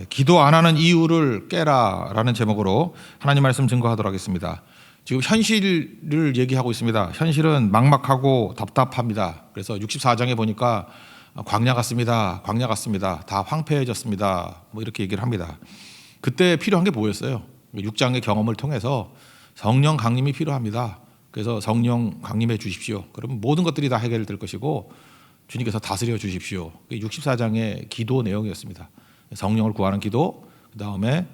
기도 안 하는 이유를 깨라라는 제목으로 하나님 말씀 증거하도록 하겠습니다. 지금 현실을 얘기하고 있습니다. 현실은 막막하고 답답합니다. 그래서 64장에 보니까 광야 같습니다. 광야 같습니다. 다 황폐해졌습니다. 뭐 이렇게 얘기를 합니다. 그때 필요한 게 뭐였어요? 6장의 경험을 통해서 성령 강림이 필요합니다. 그래서 성령 강림해 주십시오. 그러면 모든 것들이 다 해결될 것이고 주님께서 다스려 주십시오. 64장의 기도 내용이었습니다. 성령을 구하는 기도, 그 다음에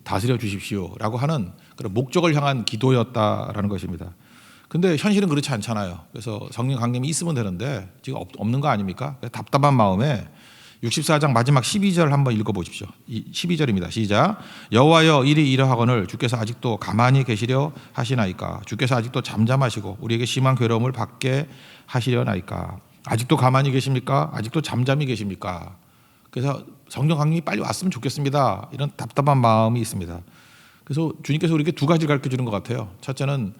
다스려 주십시오라고 하는 그런 목적을 향한 기도였다라는 것입니다. 근데 현실은 그렇지 않잖아요. 그래서 성령 강림이 있으면 되는데 지금 없는 거 아닙니까? 답답한 마음에 64장 마지막 12절 한번 읽어보십시오. 12절입니다. 시작. 여호와여 이리 이러하거늘 주께서 아직도 가만히 계시려 하시나이까? 주께서 아직도 잠잠하시고 우리에게 심한 괴로움을 받게 하시려나이까? 아직도 가만히 계십니까? 아직도 잠잠히 계십니까? 그래서 성령 강림이 빨리 왔으면 좋겠습니다. 이런 답답한 마음이 있습니다. 그래서 주님께서 우리에게 두 가지를 가르쳐 주는 것 같아요. 첫째는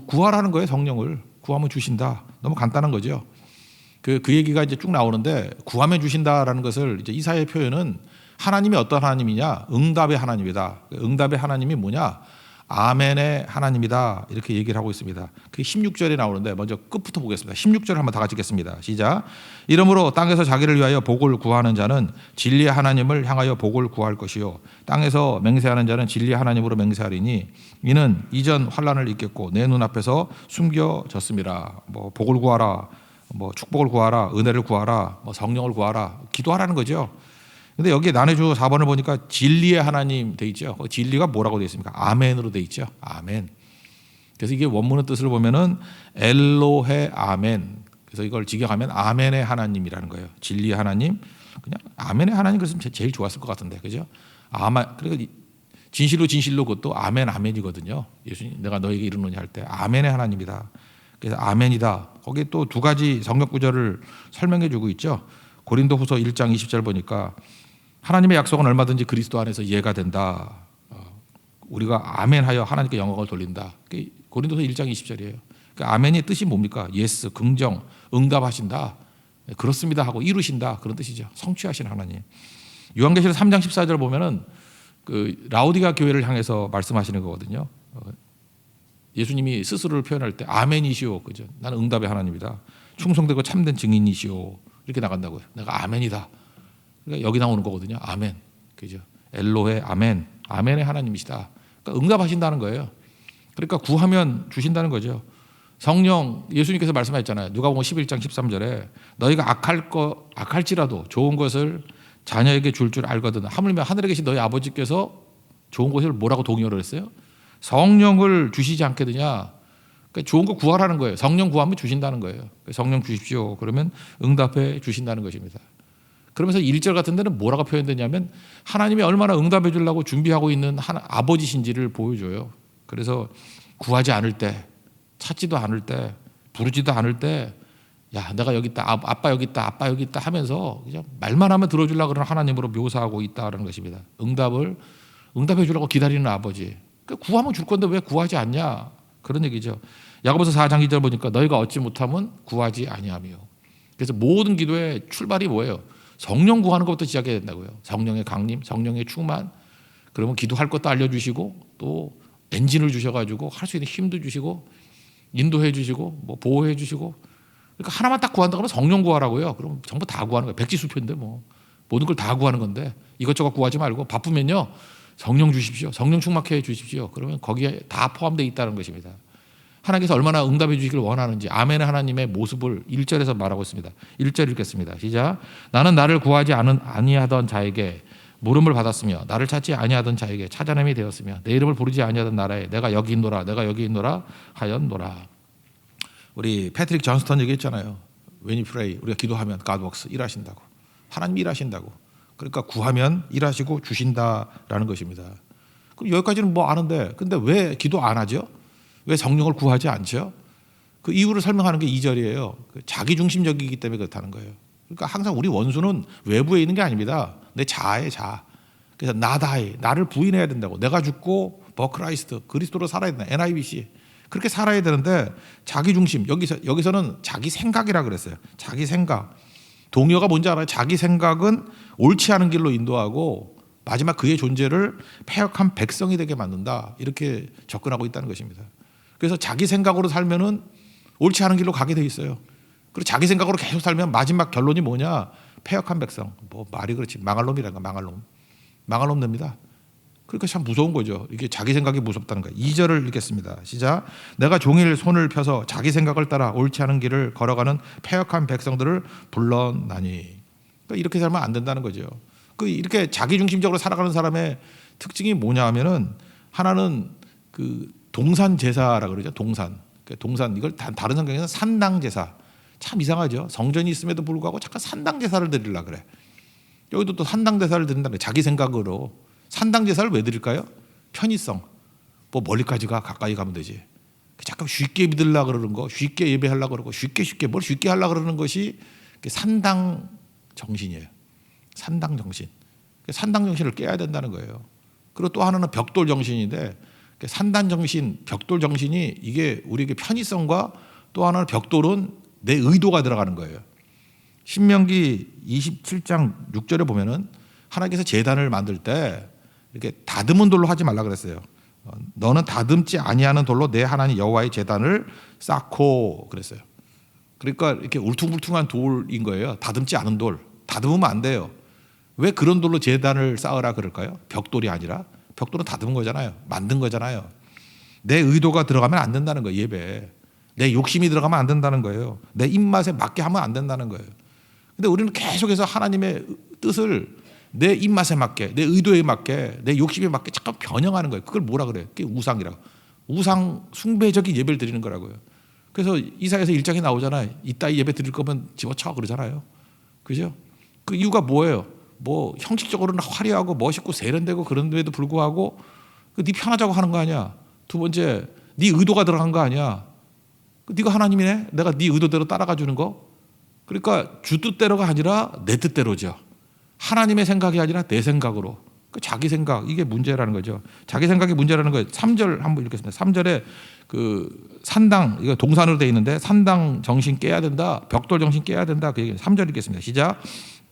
구하라는 거예요. 성령을 구하면 주신다. 너무 간단한 거죠. 그 얘기가 이제 쭉 나오는데 구하면 주신다라는 것을 이제 이사야의 표현은 하나님이 어떤 하나님이냐? 응답의 하나님이다. 응답의 하나님이 뭐냐? 아멘의 하나님이다. 이렇게 얘기를 하고 있습니다. 그게 16절에 나오는데 먼저 끝부터 보겠습니다. 16절을 한번 다 같이 읽겠습니다. 시작. 이러므로 땅에서 자기를 위하여 복을 구하는 자는 진리의 하나님을 향하여 복을 구할 것이요 땅에서 맹세하는 자는 진리의 하나님으로 맹세하리니 이는 이전 환난을 잊겠고 내 눈앞에서 숨겨졌습니다. 뭐 복을 구하라, 뭐 축복을 구하라, 은혜를 구하라, 뭐 성령을 구하라, 기도하라는 거죠. 근데 여기 나눠주 4번을 보니까 진리의 하나님 돼 있죠. 진리가 뭐라고 돼 있습니까? 아멘으로 돼 있죠. 아멘. 그래서 이게 원문의 뜻을 보면은 엘로헤 아멘. 그래서 이걸 직역하면 아멘의 하나님이라는 거예요. 진리의 하나님. 그냥 아멘의 하나님 그랬으면 제일 좋았을 것 같은데, 그죠? 그러니까 진실로 진실로 그것도 아멘 아멘이거든요. 예수님 내가 너에게 이르노니 할 때 아멘의 하나님이다. 그래서 아멘이다. 거기에 또 두 가지 성경 구절을 설명해 주고 있죠. 고린도후서 1장 20절 보니까 하나님의 약속은 얼마든지 그리스도 안에서 이해가 된다. 우리가 아멘하여 하나님께 영광을 돌린다. 고린도서 1장 20절이에요. 그러니까 아멘의 뜻이 뭡니까? 예스, 긍정, 응답하신다. 그렇습니다 하고 이루신다. 그런 뜻이죠. 성취하신 하나님. 요한계시록 3장 14절 보면은 라우디가 교회를 향해서 말씀하시는 거거든요. 예수님이 스스로를 표현할 때 아멘이시오. 그죠? 나는 응답의 하나님이다. 충성되고 참된 증인이시오. 이렇게 나간다고요. 내가 아멘이다. 그러니까 여기 나오는 거거든요. 아멘. 그죠? 엘로헤 아멘. 아멘의 하나님이시다. 그러니까 응답하신다는 거예요. 그러니까 구하면 주신다는 거죠. 성령 예수님께서 말씀하셨잖아요. 누가복음 11장 13절에 너희가 악할지라도 좋은 것을 자녀에게 줄 알거든. 하물며 하늘에 계신 너희 아버지께서 좋은 것을 뭐라고 동의를 했어요? 성령을 주시지 않겠느냐. 그러니까 좋은 거 구하라는 거예요. 성령 구하면 주신다는 거예요. 성령 주십시오. 그러면 응답해 주신다는 것입니다. 그러면서 1절 같은 데는 뭐라고 표현되냐면 하나님이 얼마나 응답해 주려고 준비하고 있는 아버지신지를 보여줘요. 그래서 구하지 않을 때, 찾지도 않을 때, 부르지도 않을 때 야 내가 여기 있다, 아빠 여기 있다, 아빠 여기 있다 하면서 그냥 말만 하면 들어주려고 그러는 하나님으로 묘사하고 있다는 것입니다. 응답해 주려고 기다리는 아버지. 그러니까 구하면 줄 건데 왜 구하지 않냐. 그런 얘기죠. 야고보서 4장 2절 보니까 너희가 얻지 못하면 구하지 아니하며. 그래서 모든 기도의 출발이 뭐예요? 성령 구하는 것부터 시작해야 된다고요. 성령의 강림, 성령의 충만. 그러면 기도할 것도 알려주시고 또 엔진을 주셔가지고 할 수 있는 힘도 주시고 인도해 주시고 뭐 보호해 주시고. 그러니까 하나만 딱 구한다 그러면 성령 구하라고요. 그럼 전부 다 구하는 거예요. 백지수표인데 뭐 모든 걸 다 구하는 건데 이것저것 구하지 말고 바쁘면요 성령 주십시오. 성령 충만케 해 주십시오. 그러면 거기에 다 포함되어 있다는 것입니다. 하나님께서 얼마나 응답해 주시기를 원하는지 아멘의 하나님의 모습을 1절에서 말하고 있습니다. 1절 읽겠습니다. 시작. 나는 나를 구하지 아니하던 자에게 물음을 받았으며 나를 찾지 아니하던 자에게 찾아냄이 되었으며 내 이름을 부르지 아니하던 나라에 내가 여기 있노라 내가 여기 있노라 하였노라. 우리 패트릭 존스턴 얘기했잖아요. When you pray 우리가 기도하면 God works 일하신다고. 하나님 일하신다고. 그러니까 구하면 일하시고 주신다라는 것입니다. 그럼 여기까지는 뭐 아는데 근데 왜 기도 안 하죠? 왜 성령을 구하지 않죠? 그 이유를 설명하는 게 2절이에요. 자기 중심적이기 때문에 그렇다는 거예요. 그러니까 항상 우리 원수는 외부에 있는 게 아닙니다. 내 자아에 자. 그래서 나다이 나를 부인해야 된다고. 내가 죽고 버크라이스트 그리스도로 살아야 된다. NIBC 그렇게 살아야 되는데 자기 중심 여기서는 자기 생각이라 그랬어요. 자기 생각. 동요가 뭔지 알아요? 자기 생각은 옳지 않은 길로 인도하고 마지막 그의 존재를 패역한 백성이 되게 만든다. 이렇게 접근하고 있다는 것입니다. 그래서 자기 생각으로 살면은 옳지 않은 길로 가게 돼 있어요. 그리고 자기 생각으로 계속 살면 마지막 결론이 뭐냐? 패역한 백성. 뭐 말이 그렇지. 망할 놈이란가 망할 놈. 망할 놈 됩니다. 그러니까 참 무서운 거죠. 이게 자기 생각이 무섭다는 거예요. 2절을 읽겠습니다. 시작. 내가 종일 손을 펴서 자기 생각을 따라 옳지 않은 길을 걸어가는 패역한 백성들을 불러나니. 그러니까 이렇게 살면 안 된다는 거죠. 그 이렇게 자기중심적으로 살아가는 사람의 특징이 뭐냐 하면은 하나는 그 동산 제사라 그러죠. 동산. 동산 이걸 다른 성경에서는 산당 제사. 참 이상하죠. 성전이 있음에도 불구하고 잠깐 산당 제사를 드리려 그래. 여기도 또 산당 제사를 드린다는 거예요. 자기 생각으로. 산당 제사를 왜 드릴까요? 편의성. 뭐 멀리까지 가 가까이 가면 되지. 잠깐 쉽게 믿으려고 그러는 거, 쉽게 예배하려고 그러고 쉽게 뭘 쉽게 하려고 그러는 것이 산당 정신이에요. 산당 정신. 산당 정신을 깨야 된다는 거예요. 그리고 또 하나는 벽돌 정신인데 산단 정신, 벽돌 정신이 이게 우리에게 편의성과 또 하나는 벽돌은 내 의도가 들어가는 거예요. 신명기 27장 6절에 보면은 하나님께서 제단을 만들 때 이렇게 다듬은 돌로 하지 말라 그랬어요. 너는 다듬지 아니하는 돌로 내 하나님 여호와의 제단을 쌓고 그랬어요. 그러니까 이렇게 울퉁불퉁한 돌인 거예요. 다듬지 않은 돌. 다듬으면 안 돼요. 왜 그런 돌로 제단을 쌓으라 그럴까요? 벽돌이 아니라. 벽돌은 다듬은 거잖아요. 만든 거잖아요. 내 의도가 들어가면 안 된다는 거예요. 예배에. 내 욕심이 들어가면 안 된다는 거예요. 내 입맛에 맞게 하면 안 된다는 거예요. 근데 우리는 계속해서 하나님의 뜻을 내 입맛에 맞게, 내 의도에 맞게, 내 욕심에 맞게 잠깐 변형하는 거예요. 그걸 뭐라 그래요? 그게 우상이라고. 우상 숭배적인 예배를 드리는 거라고요. 그래서 이사야서 1장에 나오잖아요. 이따위 예배 드릴 거면 집어쳐 그러잖아요. 그죠? 그 이유가 뭐예요? 뭐 형식적으로는 화려하고 멋있고 세련되고 그런데도 불구하고 네 편하자고 하는 거 아니야. 두 번째, 네 의도가 들어간 거 아니야. 네가 하나님이네. 내가 네 의도대로 따라가 주는 거. 그러니까 주 뜻대로가 아니라 내 뜻대로죠. 하나님의 생각이 아니라 내 생각으로. 자기 생각, 이게 문제라는 거죠. 자기 생각이 문제라는 거예요. 3절 한번 읽겠습니다. 3절에 그 산당, 이거 동산으로 되어 있는데 산당 정신 깨야 된다. 벽돌 정신 깨야 된다. 그 얘기 3절 읽겠습니다. 시작.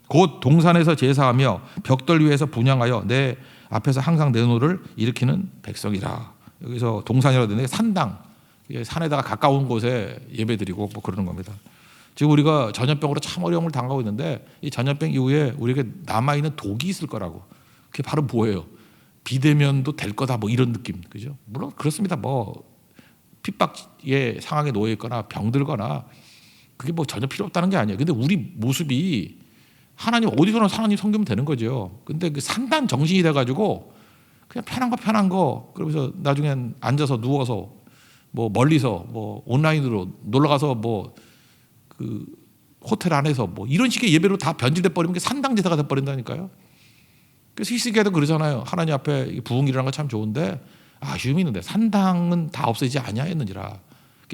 곧 동산에서 제사하며 벽돌 위에서 분향하여 내 앞에서 항상 내 노를 일으키는 백성이라. 여기서 동산이라고 되는데 산당, 산에다가 가까운 곳에 예배드리고 뭐 그러는 겁니다. 지금 우리가 전염병으로 참 어려움을 당하고 있는데 이 전염병 이후에 우리에게 남아있는 독이 있을 거라고. 그게 바로 뭐예요? 비대면도 될 거다 뭐 이런 느낌. 그죠? 물론 그렇습니다. 뭐 핍박의 상황에 놓여 있거나 병들거나 그게 뭐 전혀 필요 없다는 게 아니에요. 근데 우리 모습이 하나님 어디서나 하나님 섬기면 되는 거죠. 근데 그 산단 정신이 돼가지고 그냥 편한 거 그러면서 나중엔 앉아서 누워서 뭐 멀리서 뭐 온라인으로 놀러 가서 뭐 그 호텔 안에서 뭐 이런 식의 예배로 다 변질돼 버리면 게 산당 제사가 돼 버린다니까요. 그래서 히스기야도 그러잖아요. 하나님 앞에 부흥이라는 건 참 좋은데 아쉬움이 있는데 산당은 다 없어지지 아니하였느니라.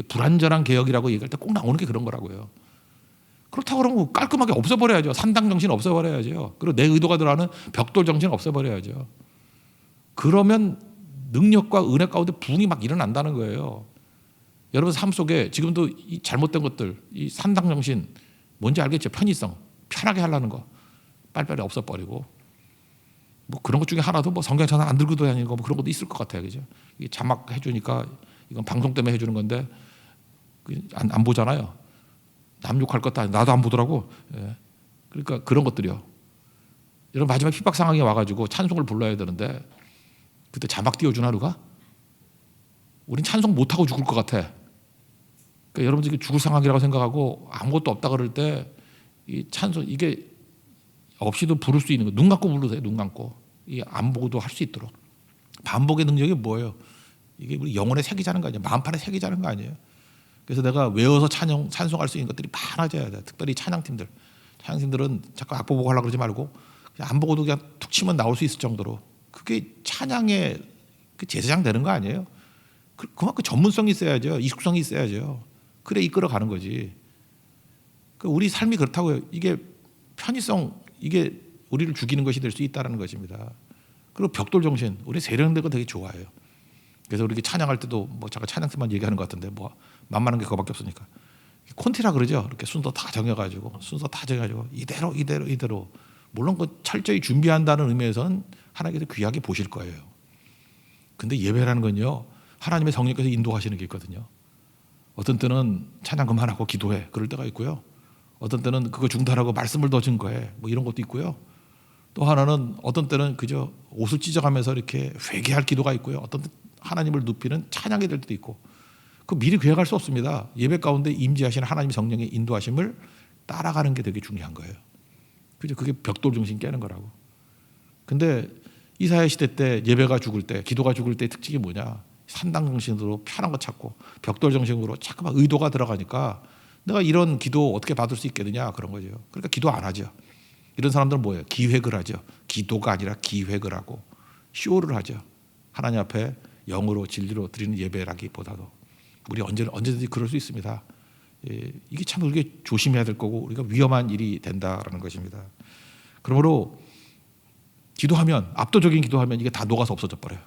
불완전한 개혁이라고 얘기할 때 꼭 나오는 게 그런 거라고요. 그렇다고 그러면 깔끔하게 없애버려야죠. 산당 정신 없애버려야죠. 그리고 내 의도가 들어가는 벽돌 정신 없애버려야죠. 그러면 능력과 은혜 가운데 부흥이 막 일어난다는 거예요. 여러분 삶 속에 지금도 이 잘못된 것들, 이 산당 정신 뭔지 알겠죠? 편의성, 편하게 하려는 거 빨리빨리 없애버리고 뭐 그런 것 중에 하나도 뭐 성경 전환 안 들고 다니는 거 뭐 그런 것도 있을 것 같아요, 그죠? 이 자막 해주니까 이건 방송 때문에 해주는 건데 안 보잖아요. 남 욕할 것도 아니고 나도 안 보더라고. 예. 그러니까 그런 것들이요. 여러분 마지막 핍박 상황이 와가지고 찬송을 불러야 되는데 그때 자막 띄워주나 누가? 우린 찬송 못하고 죽을 것 같아. 그러니까 여러분들이 죽을 상황이라고 생각하고 아무것도 없다 그럴 때 이 찬송 이게 없이도 부를 수 있는 거. 눈 감고 부르세요. 눈 감고. 이 안 보고도 할 수 있도록. 반복의 능력이 뭐예요? 이게 우리 영혼에 새기자는 거 아니에요? 마음판에 새기자는 거 아니에요? 그래서 내가 외워서 찬송할 수 있는 것들이 많아져야 돼. 특별히 찬양팀들. 찬양팀들은 자꾸 악보 보고 하려고 그러지 말고 그냥 안 보고도 그냥 툭 치면 나올 수 있을 정도로 그게 찬양의 그 제사장 되는 거 아니에요? 그만큼 전문성이 있어야죠. 익숙성이 있어야죠. 그래 이끌어가는 거지. 우리 삶이 그렇다고요. 이게 편의성, 이게 우리를 죽이는 것이 될 수 있다는 것입니다. 그리고 벽돌 정신, 우리 세련되고 되게 좋아해요. 그래서 우리 찬양할 때도 뭐 잠깐 찬양팀만 얘기하는 것 같은데 뭐 만만한 게 그거밖에 없으니까 콘티라 그러죠. 이렇게 순서 다 정해가지고 이대로. 물론 그 철저히 준비한다는 의미에서는 하나님께서 귀하게 보실 거예요. 근데 예배라는 건요, 하나님의 성령께서 인도하시는 게 있거든요. 어떤 때는 찬양 그만하고 기도해, 그럴 때가 있고요. 어떤 때는 그거 중단하고 말씀을 더 증거해, 뭐 이런 것도 있고요. 또 하나는 어떤 때는 그저 옷을 찢어가면서 이렇게 회개할 기도가 있고요. 어떤 때 하나님을 눕히는 찬양이 될 때도 있고, 그 미리 계획할 수 없습니다. 예배 가운데 임재하시는 하나님 성령의 인도하심을 따라가는 게 되게 중요한 거예요. 그죠? 그게 벽돌 정신 깨는 거라고. 근데 이사야 시대 때 예배가 죽을 때, 기도가 죽을 때 특징이 뭐냐? 산당 정신으로 편한 거 찾고 벽돌 정신으로 자꾸만 의도가 들어가니까 내가 이런 기도 어떻게 받을 수 있겠느냐 그런 거죠. 그러니까 기도 안 하죠. 이런 사람들은 뭐예요? 기획을 하죠. 기도가 아니라 기획을 하고 쇼를 하죠. 하나님 앞에 영으로 진리로 드리는 예배라기보다도 우리 언제든지 그럴 수 있습니다. 이게 참 우리가 조심해야 될 거고 우리가 위험한 일이 된다라는 것입니다. 그러므로 기도하면, 압도적인 기도하면 이게 다 녹아서 없어져 버려요.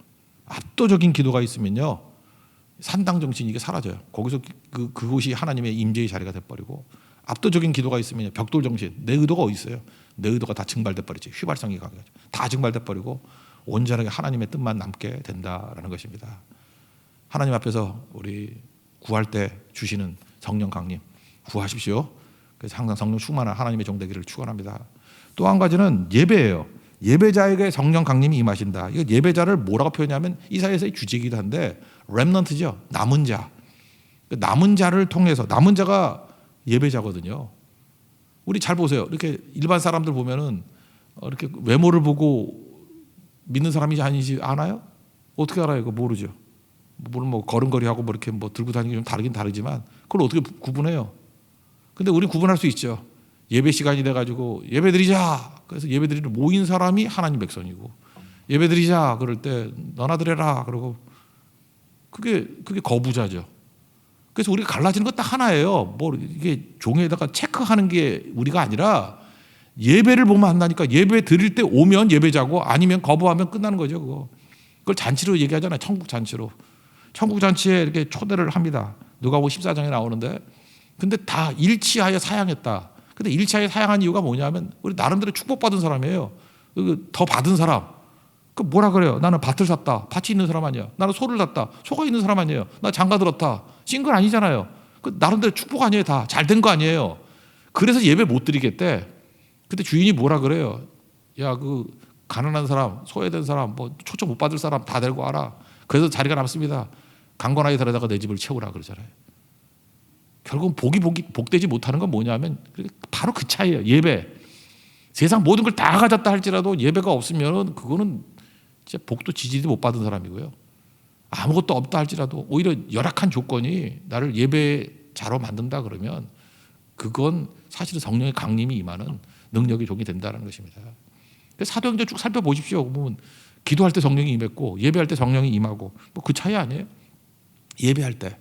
압도적인 기도가 있으면요, 산당 정신 이게 사라져요. 거기서 그곳이 하나님의 임재의 자리가 돼버리고, 압도적인 기도가 있으면 벽돌 정신, 내 의도가 어디 있어요? 내 의도가 다 증발돼 버리지. 휘발성이 강해가지고 다 증발돼 버리고 온전하게 하나님의 뜻만 남게 된다라는 것입니다. 하나님 앞에서 우리 구할 때 주시는 성령 강림 구하십시오. 그래서 항상 성령 충만한 하나님의 종 되기를 축원합니다. 또 한 가지는 예배예요. 예배자에게 성령 강림이 임하신다. 이거 예배자를 뭐라고 표현하면 이사야서의 주제이기도 한데 렘넌트죠. 남은 자. 남은 자를 통해서, 남은 자가 예배자거든요. 우리 잘 보세요. 이렇게 일반 사람들 보면은 이렇게 외모를 보고 믿는 사람인지 아닌지 아나요? 어떻게 알아요? 그거 모르죠. 물론 뭐 걸음걸이하고 뭐 이렇게 뭐 들고 다니기 좀 다르긴 다르지만 그걸 어떻게 구분해요? 근데 우리 구분할 수 있죠. 예배 시간이 돼가지고 예배 드리자. 그래서 예배 드리러 모인 사람이 하나님 백성이고, 예배 드리자 그럴 때 너나 드려라 그러고, 그게 거부자죠. 그래서 우리가 갈라지는 건 딱 하나예요. 뭐 이게 종이에다가 체크하는 게 우리가 아니라 예배를 보면 한다니까. 예배 드릴 때 오면 예배자고 아니면 거부하면 끝나는 거죠. 그걸 잔치로 얘기하잖아요. 천국 잔치로. 천국 잔치에 이렇게 초대를 합니다. 누가복음 14장에 나오는데, 근데 다 일치하여 사양했다. 근데 일치하여 사양한 이유가 뭐냐면 우리 나름대로 축복받은 사람이에요. 더 받은 사람. 그 뭐라 그래요? 나는 밭을 샀다. 밭이 있는 사람 아니야. 나는 소를 샀다. 소가 있는 사람 아니에요. 나 장가 들었다. 싱글 아니잖아요. 그 나름대로 축복 아니에요. 다 잘된 거 아니에요. 그래서 예배 못 드리겠대. 근데 주인이 뭐라 그래요? 야, 그 가난한 사람, 소외된 사람, 뭐 초청 못 받을 사람 다 데리고 와라. 그래서 자리가 남습니다. 강권하게 데려다가 내 집을 채우라 그러잖아요. 결국 복되지 못하는 건 뭐냐면 바로 그 차이예요. 예배. 세상 모든 걸 다 가졌다 할지라도 예배가 없으면 그거는 진짜 복도 지지도 못 받은 사람이고요. 아무것도 없다 할지라도 오히려 열악한 조건이 나를 예배자로 만든다 그러면 그건 사실은 성령의 강림이 임하는 능력의 종이 된다는 것입니다. 사도행전 쭉 살펴보십시오. 보면 기도할 때 성령이 임했고 예배할 때 성령이 임하고 뭐 그 차이 아니에요? 예배할 때.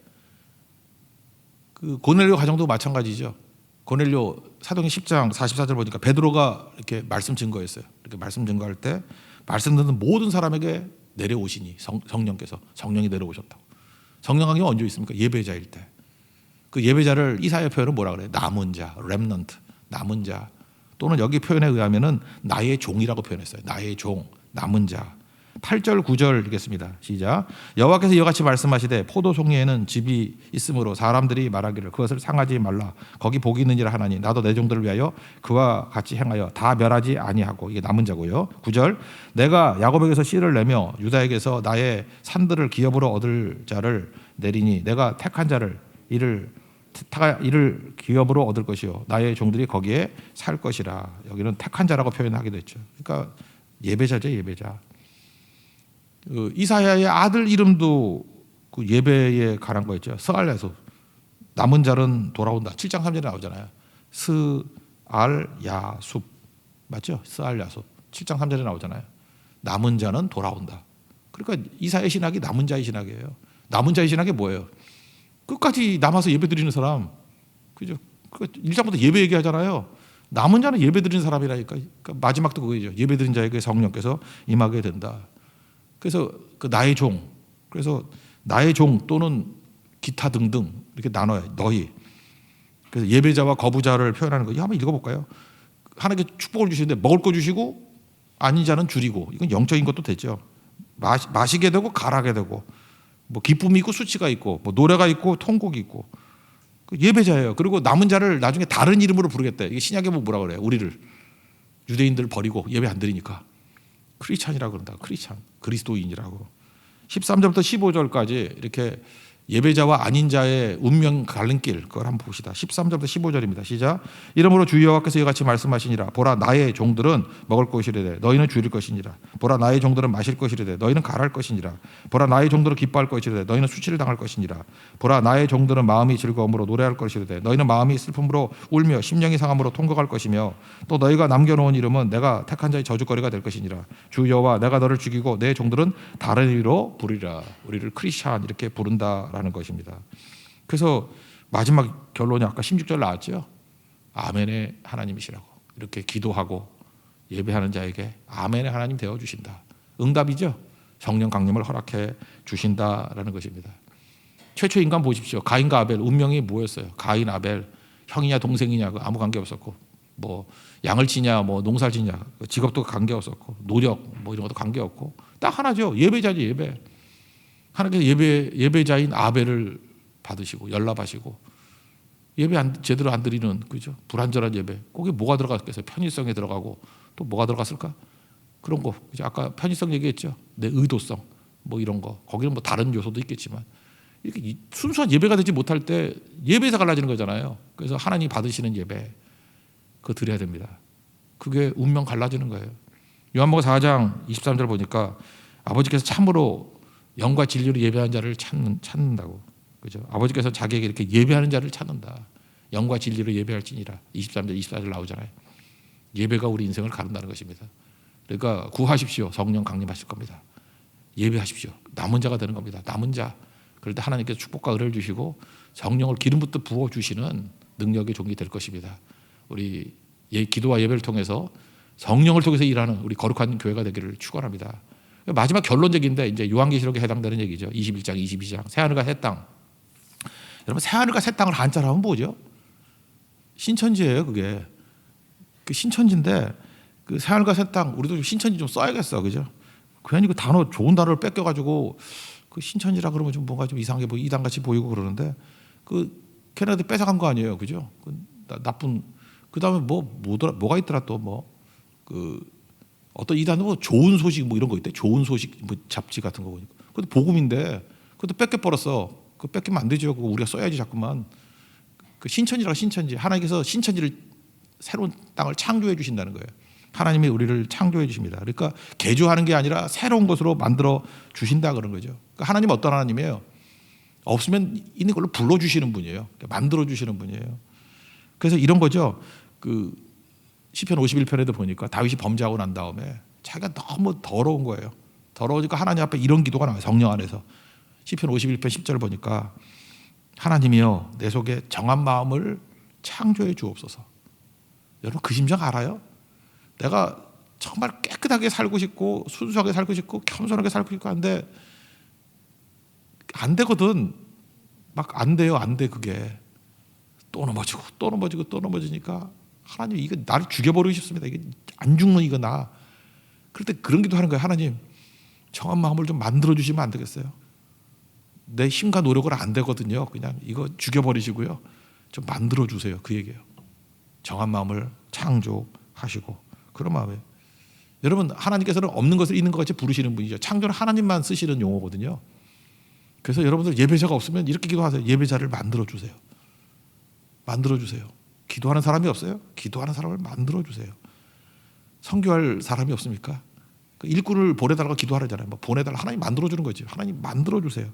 그 고넬료 가정도 마찬가지죠. 고넬료 사도행 10장 44절 보니까 베드로가 이렇게 말씀 증거했어요. 이렇게 말씀 증거할 때 말씀 듣는 모든 사람에게 내려오시니 성령께서 성령이 내려오셨다고. 성령 강림이 언제 있습니까? 예배자일 때. 그 예배자를 이사야 표현은 뭐라 그래요? 남은 자, 렘넌트, 남은 자. 또는 여기 표현에 의하면은 나의 종이라고 표현했어요. 나의 종, 남은 자. 8절 9절 읽겠습니다. 시작. 여호와께서 이와 같이 말씀하시되 포도송이에는 즙이 있으므로 사람들이 말하기를 그것을 상하지 말라. 거기 복이 있느니라 하나니 나도 내 종들을 위하여 그와 같이 행하여 다 멸하지 아니하고. 이게 남은 자고요. 9절. 내가 야곱에게서 씨를 내며 유다에게서 나의 산들을 기업으로 얻을 자를 내리니 내가 택한 자를 이를 기업으로 얻을 것이요 나의 종들이 거기에 살 것이라. 여기는 택한 자라고 표현하기도 했죠. 그러니까 예배자죠. 예배자. 이사야의 아들 이름도 그 예배에 관한 거였죠. 스알야숲. 남은 자는 돌아온다. 7장 3절에 나오잖아요. 스알야숲. 맞죠? 스알야숲. 7장 3절에 나오잖아요. 남은 자는 돌아온다. 그러니까 이사야의 신학이 남은 자의 신학이에요. 남은 자의 신학이 뭐예요? 끝까지 남아서 예배 드리는 사람. 그죠? 1장부터 예배 얘기하잖아요. 남은 자는 예배 드리는 사람이라니까. 그러니까 마지막도 그거죠. 예배 드린 자에게 성령께서 임하게 된다. 그래서 그 나의 종, 그래서 나의 종 또는 기타 등등 이렇게 나눠요. 너희 그래서 예배자와 거부자를 표현하는 거. 이거 한번 읽어볼까요? 하나님께 축복을 주시는데 먹을 거 주시고 아닌 자는 줄이고, 이건 영적인 것도 되죠. 마시게 되고 가라게 되고, 뭐 기쁨이 있고 수치가 있고, 뭐 노래가 있고 통곡이 있고, 예배자예요. 그리고 남은 자를 나중에 다른 이름으로 부르겠대. 이게 신약에 보면 뭐라 그래요? 우리를 유대인들 버리고 예배 안 드리니까 크리스찬이라고 그런다. 크리스찬, 그리스도인이라고. 13절부터 15절까지 이렇게 예배자와 아닌 자의 운명 갈림길, 그걸 한번 봅시다. 13절부터 15절입니다. 시작. 이러므로 주 여호와께서 이같이 말씀하시니라. 보라, 나의 종들은 먹을 것이르되 너희는 줄일 것이니라. 보라, 나의 종들은 마실 것이르되 너희는 가랄 것이니라. 보라, 나의 종들은 기뻐할 것이르되 너희는 수치를 당할 것이니라. 보라, 나의 종들은 마음이 즐거움으로 노래할 것이르되 너희는 마음이 슬픔으로 울며 심령이 상함으로 통곡할 것이며, 또 너희가 남겨놓은 이름은 내가 택한 자의 저주거리가 될 것이니라. 주 여호와, 내가 너를 죽이고 내 종들은 다른 이로 부리라. 우리를 크리스찬 이렇게 부른다라는 것입니다. 그래서 마지막 결론이 아까 16절 나왔죠. 아멘의 하나님이시라고. 이렇게 기도하고 예배하는 자에게 아멘의 하나님 되어주신다. 응답이죠. 성령 강림을 허락해 주신다라는 것입니다. 최초 인간 보십시오. 가인과 아벨, 운명이 뭐였어요? 가인, 아벨, 형이냐 동생이냐 아무 관계 없었고, 뭐 양을 치냐 뭐 농사를 치냐 직업도 관계 없었고, 노력 뭐 이런 것도 관계 없고, 딱 하나죠. 예배자지, 예배. 하나님께서 예배자인 아벨을 받으시고 연락하시고, 예배 제대로 안 드리는, 그죠? 불완전한 예배. 거기 뭐가 들어갔겠어요? 편의성에 들어가고, 또 뭐가 들어갔을까? 그런 거. 그죠? 아까 편의성 얘기했죠. 내 의도성 뭐 이런 거. 거기는 뭐 다른 요소도 있겠지만, 이렇게 순수한 예배가 되지 못할 때 예배에서 갈라지는 거잖아요. 그래서 하나님이 받으시는 예배, 그거 드려야 됩니다. 그게 운명 갈라지는 거예요. 요한복음 4장 23절 보니까 아버지께서 참으로 영과 진리로 예배하는 자를 찾는다고. 그죠? 아버지께서 자기에게 이렇게 예배하는 자를 찾는다. 영과 진리로 예배할지니라. 23절, 24절 나오잖아요. 예배가 우리 인생을 가른다는 것입니다. 그러니까 구하십시오. 성령 강림하실 겁니다. 예배하십시오. 남은 자가 되는 겁니다. 남은 자. 그럴 때 하나님께서 축복과 은혜를 주시고 성령을 기름부터 부어주시는 능력의 종이 될 것입니다. 우리 기도와 예배를 통해서 성령을 통해서 일하는 우리 거룩한 교회가 되기를 축원합니다. 마지막 결론적인데 이제 요한계시록에 해당되는 얘기죠. 21장, 22장. 새하늘과 새 땅. 여러분, 새하늘과 새 땅을 한자로 하면 뭐죠? 신천지예요, 그게. 그 신천지인데, 그 새하늘과 새 땅, 우리도 신천지 좀 써야겠어, 그죠? 괜히 그 단어, 좋은 단어를 뺏겨가지고 그 신천지라 그러면 좀 뭔가 좀 이상하게 보이고 이단같이 보이고 그러는데, 그 캐나다 뺏어간 거 아니에요, 그죠? 그 나쁜. 그 다음에 뭐가 있더라 또 뭐 그 어떤 이단은 뭐 좋은 소식 뭐 이런 거 있대. 좋은 소식 뭐 잡지 같은 거 보니까. 그것도 복음인데 그것도 뺏겨 버렸어. 그거 뺏기면 안 되죠. 그거 우리가 써야지 자꾸만. 그 신천지라고, 신천지. 하나님께서 신천지를 새로운 땅을 창조해 주신다는 거예요. 하나님이 우리를 창조해 주십니다. 그러니까 개조하는 게 아니라 새로운 것으로 만들어 주신다 그런 거죠. 그러니까 하나님은 어떤 하나님이에요? 없으면 있는 걸로 불러 주시는 분이에요. 만들어 주시는 분이에요. 그래서 이런 거죠. 그 시편 51편에도 보니까 다윗이 범죄하고 난 다음에 자기가 너무 더러운 거예요. 더러우니까 하나님 앞에 이런 기도가 나와요. 성령 안에서. 시편 51편 10절 보니까 하나님이여 내 속에 정한 마음을 창조해 주옵소서. 여러분 그 심정 알아요? 내가 정말 깨끗하게 살고 싶고 순수하게 살고 싶고 겸손하게 살고 싶고 한데 안 되거든. 막 안 돼요. 안 돼 그게. 또 넘어지고 또 넘어지고 또 넘어지니까 하나님 이거 나를 죽여버리고 싶습니다. 이게 안 죽는 이거 나. 그럴 때 그런 기도 하는 거예요. 하나님 정한 마음을 좀 만들어 주시면 안 되겠어요? 내 힘과 노력은 안 되거든요. 그냥 이거 죽여버리시고요. 좀 만들어 주세요. 그 얘기예요. 정한 마음을 창조하시고 그런 마음이에요. 여러분 하나님께서는 없는 것을 있는 것 같이 부르시는 분이죠. 창조는 하나님만 쓰시는 용어거든요. 그래서 여러분들 예배자가 없으면 이렇게 기도하세요. 예배자를 만들어 주세요. 만들어 주세요. 기도하는 사람이 없어요? 기도하는 사람을 만들어 주세요. 선교할 사람이 없습니까? 그 일꾼을 보내달라고 기도하잖아요. 뭐 보내달라. 하나님 만들어 주는 거지. 하나님 만들어 주세요.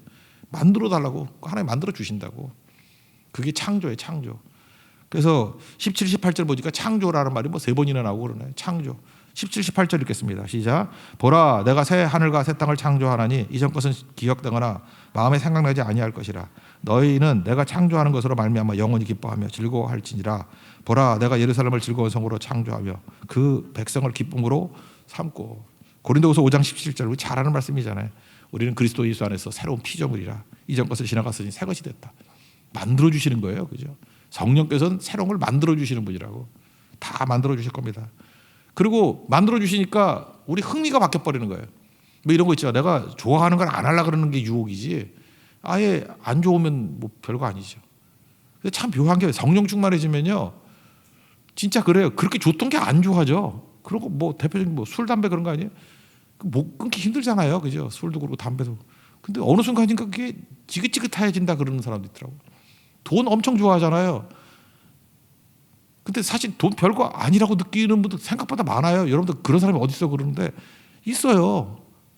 만들어 달라고. 하나님 만들어 주신다고. 그게 창조예요. 창조. 그래서 17, 18절 보니까 창조라는 말이 뭐 3번이나 나오고 그러네요. 창조. 17, 18절 읽겠습니다. 시작. 보라 내가 새 하늘과 새 땅을 창조하나니 이전 것은 기억되거나 마음에 생각나지 아니할 것이라. 너희는 내가 창조하는 것으로 말미암아 영원히 기뻐하며 즐거워할지니라. 보라 내가 예루살렘을 즐거운 성으로 창조하며 그 백성을 기쁨으로 삼고. 고린도후서 5장 17절 우리 잘 아는 말씀이잖아요. 우리는 그리스도 예수 안에서 새로운 피조물이라. 이전 것을 지나갔으니 새 것이 됐다. 만들어 주시는 거예요. 그죠? 성령께서는 새로운 걸 만들어 주시는 분이라고. 다 만들어 주실 겁니다. 그리고 만들어 주시니까 우리 흥미가 바뀌어 버리는 거예요. 뭐 이런 거 있죠. 내가 좋아하는 걸 안 하려고 그러는 게 유혹이지 아예 안 좋으면 뭐 별거 아니죠. 근데 참 묘한 게 성령 충만해지면요. 진짜 그래요. 그렇게 좋던 게 안 좋아져. 그리고 뭐 대표적인 뭐 술, 담배 그런 거 아니에요? 목 끊기 힘들잖아요. 그죠? 술도 그렇고 담배도. 근데 어느 순간인가 그게 지긋지긋해진다 그러는 사람도 있더라고요. 돈 엄청 좋아하잖아요. 근데 사실 돈 별거 아니라고 느끼는 분들 생각보다 많아요. 여러분들 그런 사람이 어디 있어 그러는데 있어요.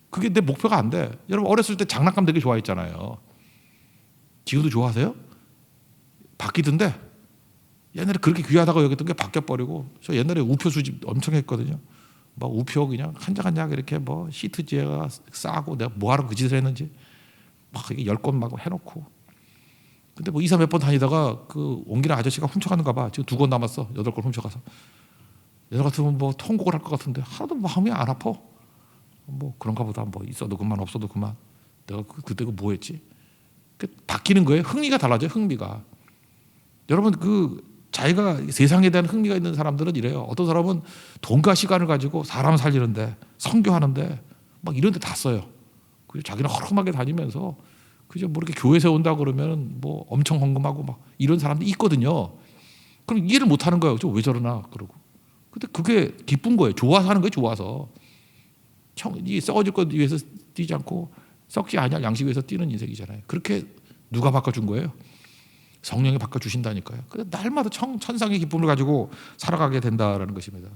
그게 내 목표가 안 돼. 여러분 어렸을 때 장난감 되게 좋아했잖아요. 지금도 좋아하세요? 바뀌던데 옛날에 그렇게 귀하다고 여겼던 게 바뀌어버리고 저 옛날에 우표 수집 엄청 했거든요. 막 우표 그냥 한 장 한 장 이렇게 뭐 시트지에가 싸고 내가 뭐하러 그 짓을 했는지 막 10권 막 해놓고 근데 뭐 이사 몇 번 다니다가 그 옮기는 아저씨가 훔쳐가는가 봐. 지금 2권 남았어. 8권 훔쳐가서. 예전 같으면 뭐 통곡을 할 것 같은데 하나도 마음이 안 아파. 뭐 그런가 보다. 뭐 있어도 그만 없어도 그만. 내가 그때 뭐 했지? 바뀌는 거예요. 흥미가 달라져요. 흥미가. 여러분 그 자기가 세상에 대한 흥미가 있는 사람들은 이래요. 어떤 사람은 돈과 시간을 가지고 사람 살리는데 선교하는데 막 이런 데 다 써요. 그리고 자기는 허름하게 다니면서 그죠? 뭐 이렇게 교회에서 온다 그러면 뭐 엄청 헌금하고 막 이런 사람들이 있거든요. 그럼 이해를 못 하는 거예요. 왜 저러나 그러고. 근데 그게 기쁜 거예요. 좋아서 하는 거예요. 좋아서. 이 썩어질 것 위해서 뛰지 않고 썩지 아니할 양식 위해서 뛰는 인생이잖아요. 그렇게 누가 바꿔준 거예요? 성령이 바꿔주신다니까요. 그래서 날마다 천상의 기쁨을 가지고 살아가게 된다라는 것입니다.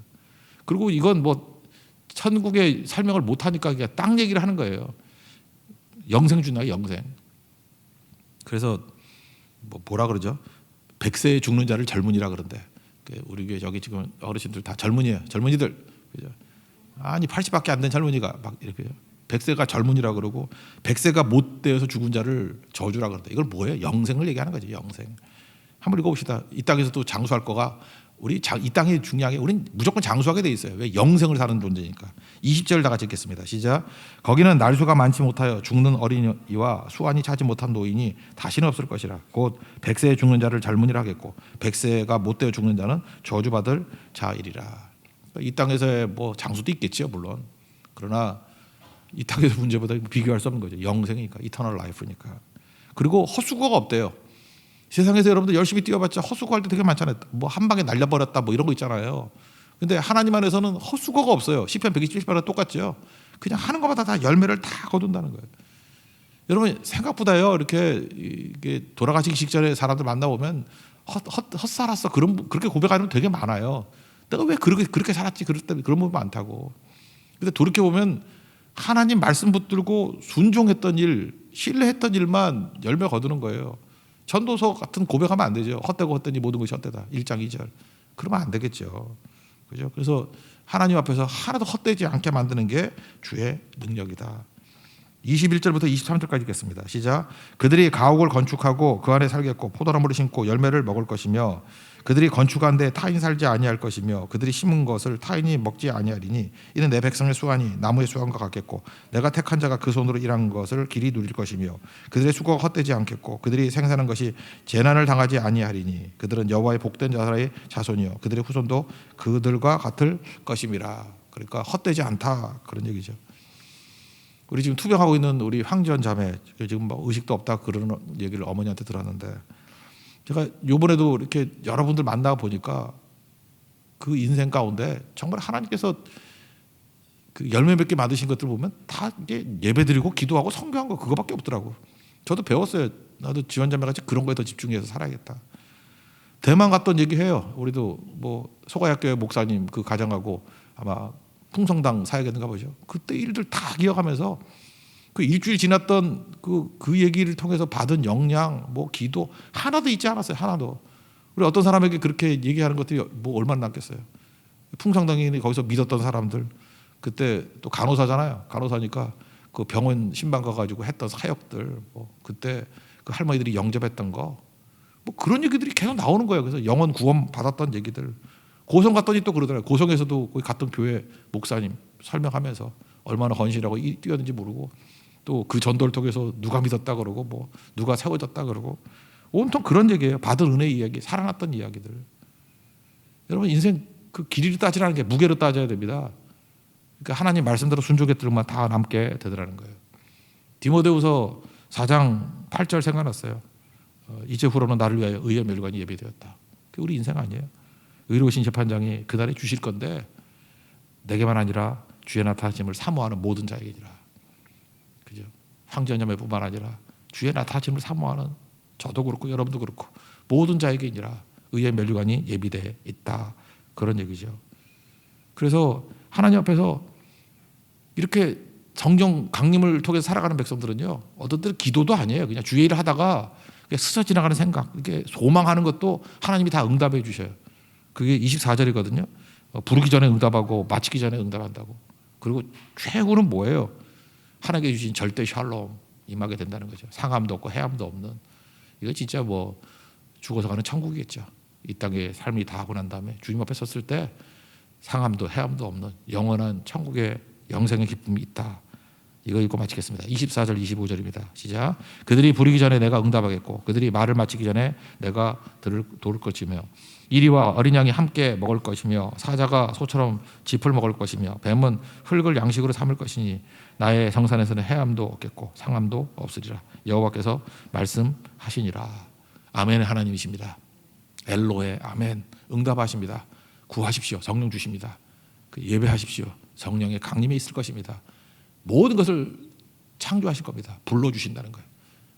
그리고 이건 뭐 천국의 설명을 못하니까 그냥 땅 얘기를 하는 거예요. 영생 주나요? 영생. 그래서 뭐라 그러죠? 100세에 죽는 자를 젊은이라 그런데 우리 교회 여기 지금 어르신들 다 젊은이에요. 젊은이들. 그죠? 아니 80밖에 안 된 젊은이가 막 이렇게 100세가 젊은이라 그러고 100세가 못 되어서 죽은 자를 저주라 그런다. 이걸 뭐예요? 영생을 얘기하는 거죠. 영생. 한번 읽어봅시다. 이 땅에서 또 장수할 거가 우리 이 땅이 중요한 게 우리는 무조건 장수하게 돼 있어요. 왜? 영생을 사는 존재니까. 20절 다 같이 읽겠습니다. 시작. 거기는 날수가 많지 못하여 죽는 어린이와 수완이 차지 못한 노인이 다시는 없을 것이라. 곧 100세에 죽는 자를 젊은이라 하겠고 100세가 못 되어 죽는 자는 저주받을 자이리라. 이 땅에서의 뭐 장수도 있겠지요, 물론. 그러나 이 땅에서 문제보다 비교할 수 없는 거죠. 영생이니까, 이터널 라이프니까. 그리고 헛수고가 없대요. 세상에서 여러분들 열심히 뛰어봤자 헛수고할 때 되게 많잖아요. 뭐 한 방에 날려버렸다 뭐 이런 거 있잖아요. 근데 하나님 안에서는 헛수고가 없어요. 시편 127편과 똑같죠. 그냥 하는 것마다 다 열매를 다 거둔다는 거예요. 여러분 생각보다요 이게 돌아가시기 직전에 사람들 만나보면 헛살았어 그렇게 고백하는 분 되게 많아요. 내가 왜 그렇게 살았지 그런 분 많다고. 근데 돌이켜 보면 하나님 말씀 붙들고 순종했던 일, 신뢰했던 일만 열매 거두는 거예요. 전도서 같은 고백하면 안 되죠. 헛되고 헛되니 모든 것이 헛되다. 1장 2절. 그러면 안 되겠죠. 그죠? 그래서 하나님 앞에서 하나도 헛되지 않게 만드는 게 주의 능력이다. 21절부터 23절까지 읽겠습니다. 시작. 그들이 가옥을 건축하고 그 안에 살겠고 포도나무를 심고 열매를 먹을 것이며 그들이 건축한 데 타인이 살지 아니할 것이며 그들이 심은 것을 타인이 먹지 아니하리니 이는 내 백성의 수완이 나무의 수완과 같겠고 내가 택한 자가 그 손으로 일한 것을 길이 누릴 것이며 그들의 수고가 헛되지 않겠고 그들이 생산한 것이 재난을 당하지 아니하리니 그들은 여호와의 복된 자의 자손이요 그들의 후손도 그들과 같을 것임이라. 그러니까 헛되지 않다 그런 얘기죠. 우리 지금 투병하고 있는 우리 황지연 자매 지금 뭐 의식도 없다 그러는 얘기를 어머니한테 들었는데 제가 이번에도 이렇게 여러분들 만나 보니까 그 인생 가운데 정말 하나님께서 그 열매 맺게 만드신 것들 보면 다 이제 예배드리고 기도하고 선교한 거 그거밖에 없더라고. 저도 배웠어요. 나도 지원 자매 같이 그런 거에 더 집중해서 살아야겠다. 대만 갔던 얘기해요. 우리도 뭐 소가약교회 목사님 그 가정하고 아마 풍성당 사역했는가 보죠. 그때 일들 다 기억하면서 그 일주일 지났던 그 얘기를 통해서 받은 영향, 뭐 기도 하나도 잊지 않았어요. 하나도. 우리 어떤 사람에게 그렇게 얘기하는 것들이 뭐 얼마나 남겠어요. 풍성당이 거기서 믿었던 사람들 그때 또 간호사잖아요. 간호사니까 그 병원 신방 가가지고 했던 사역들, 뭐 그때 그 할머니들이 영접했던 거, 뭐 그런 얘기들이 계속 나오는 거예요. 그래서 영혼 구원 받았던 얘기들. 고성 갔더니 또 그러더라고요. 고성에서도 거기 갔던 교회 목사님 설명하면서 얼마나 헌신하고 뛰었는지 모르고 또 그 전도를 통해서 누가 믿었다 그러고 뭐 누가 세워졌다 그러고 온통 그런 얘기예요. 받은 은혜의 이야기, 살아났던 이야기들. 여러분 인생 그 길이로 따지라는 게 무게로 따져야 됩니다. 그러니까 하나님 말씀대로 순종했들만 다 남게 되더라는 거예요. 디모데후서 4장 8절 생각났어요. 이제후로는 나를 위하여 의의 멸관이 예비되었다. 그게 우리 인생 아니에요. 의로우신 재판장이 그날에 주실 건데 내게만 아니라 주의 나타나심을 사모하는 모든 자에게니라. 그죠? 황제자매뿐만 아니라 주의 나타나심을 사모하는 저도 그렇고 여러분도 그렇고 모든 자에게니라 의의 멸관이 예비되어 있다. 그런 얘기죠. 그래서 하나님 앞에서 이렇게 성경 강림을 통해서 살아가는 백성들은요, 어떤 때는 기도도 아니에요. 그냥 주의 일을 하다가 스쳐 지나가는 생각, 이렇게 소망하는 것도 하나님이 다 응답해 주셔요. 그게 24절이거든요. 부르기 전에 응답하고 마치기 전에 응답한다고. 그리고 최고는 뭐예요? 하나님께 주신 절대 샬롬 임하게 된다는 거죠. 상함도 없고 해함도 없는. 이거 진짜 뭐 죽어서 가는 천국이겠죠. 이 땅의 삶이 다 하고 난 다음에 주님 앞에 섰을 때 상함도 해함도 없는 영원한 천국의 영생의 기쁨이 있다. 이거 읽고 마치겠습니다. 24절 25절입니다. 시작. 그들이 부르기 전에 내가 응답하겠고 그들이 말을 마치기 전에 내가 도울 것이며 이리와 어린 양이 함께 먹을 것이며 사자가 소처럼 짚을 먹을 것이며 뱀은 흙을 양식으로 삼을 것이니 나의 성산에서는 해함도 없겠고 상함도 없으리라. 여호와께서 말씀하시니라. 아멘의 하나님이십니다. 엘로에 아멘. 응답하십니다. 구하십시오. 성령 주십니다. 예배하십시오. 성령의 강림이 있을 것입니다. 모든 것을 창조하실 겁니다. 불러주신다는 거예요.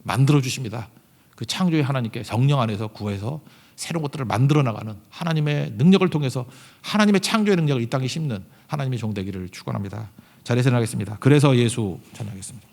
만들어주십니다. 그 창조의 하나님께 성령 안에서 구해서 새로운 것들을 만들어 나가는 하나님의 능력을 통해서 하나님의 창조의 능력을 이 땅에 심는 하나님의 종 되기를 축원합니다. 자리에서 나가겠습니다. 그래서 예수 찬양하겠습니다.